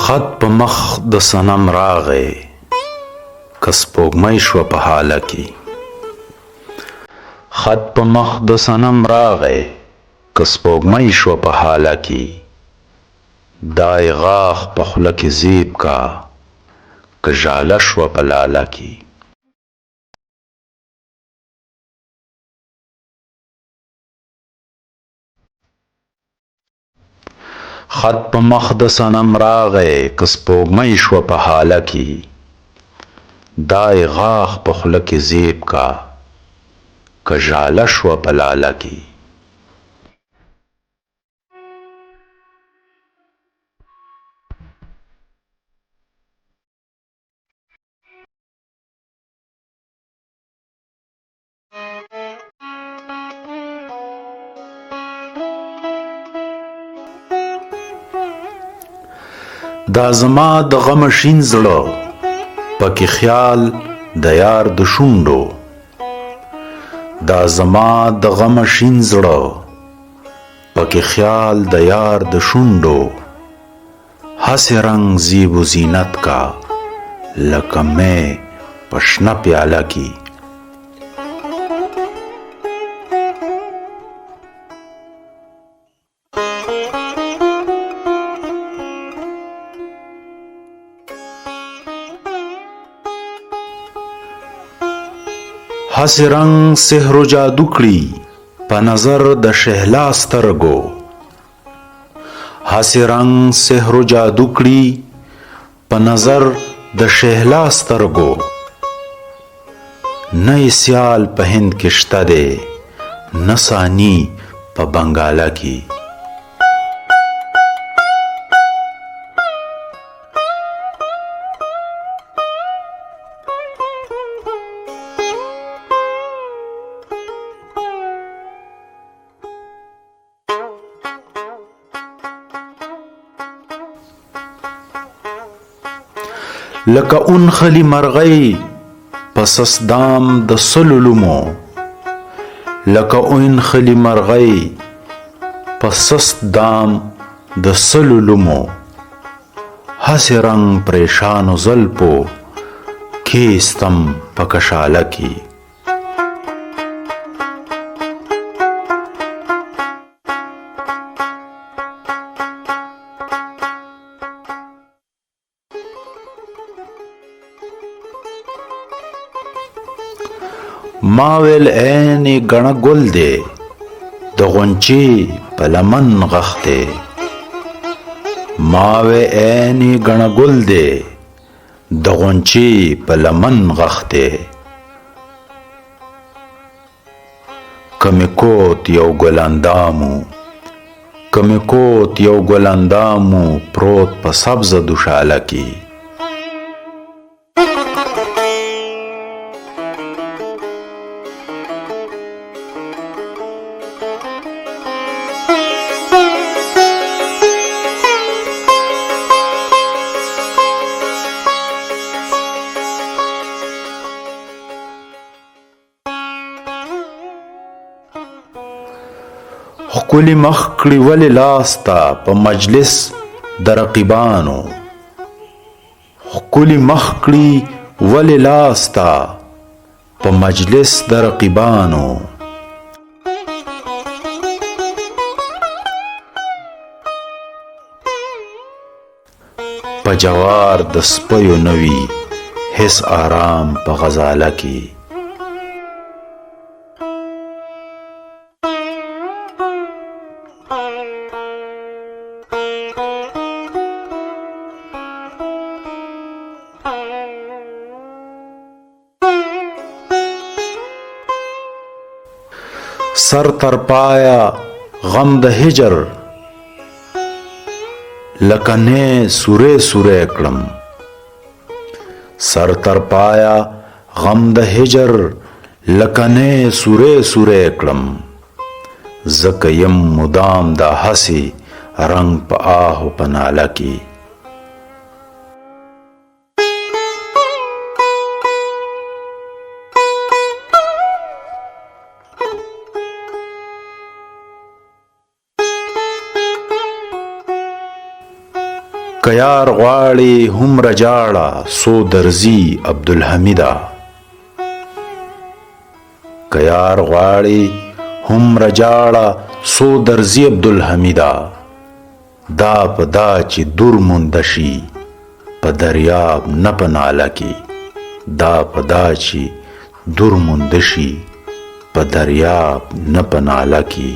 خط په مخ د صنم راغی که سپوږمۍ شوه په هاله کې. خط په مخ د صنم راغی که سپوږمۍ شوه په هاله کې. دای غاښ په خوله کې زیب کا که ژاله شوه په لاله کې. خط په مخ د صنم راغی که سپوږمۍ شوه په هاله کې. دای غاښ په خوله کې زیب کا که ژاله شوه په لاله کې. دا زما د غم شین زړه پکې خیال د یار د شونډو. دا زما د غم شین زړه پکې خیال د یار د شونډو. هسې رنگ زیب و زینت کا لکه مې په شنه پیاله کې. هسې رنگ سحر و جادو کړي په نظر د شهلا سترګو. هسې رنگ سحر و جادو کړي په نظر د شهلا سترګو. نه یې سیال په هند کې شته دی نه ثاني په بنګاله کې. لکه اون خلی مرغی پسس دام د سلو لومو. لکه اون خلی مرغی پسس دام د سلو لومو. هسې رنگ پریشان و زلپو کیستم په کشاله کې. ما ویل عین ګڼه ګل دی د غونچې په لمن غښ دی. ما وی عین ګڼه ګل دی د غونچې په لمن غښ دی. که مې کوت یو ګلندامو که مې کوت یو ګلندامو پروت په سبزه دوشاله کې. ښکلي مخ کړي ولې لاسته په مجلس د رقیبانو. ښکلي مخ کړي ولې لاسته په مجلس د رقیبانو. په جوار د سپیو نوي هیڅ آرام په غزاله کې. سر تر پایا غم د هجر لکه نه سوره سوره کړم. سر تر پایا غم د هجر لکه نه سوره سوره کړم. زکه یم مدام دا هسې رنگ په آهو په ناله کې. کیار غواړي هم رجاړه سو درزي عبدالحمیدا کیار غواړي هم رجاړه سو درزي عبدالحمیدا دا په دا چې دور مونده شي په دریاب نه په ناله کې دا په دا چې دور مونده شي په دریاب نه په ناله کې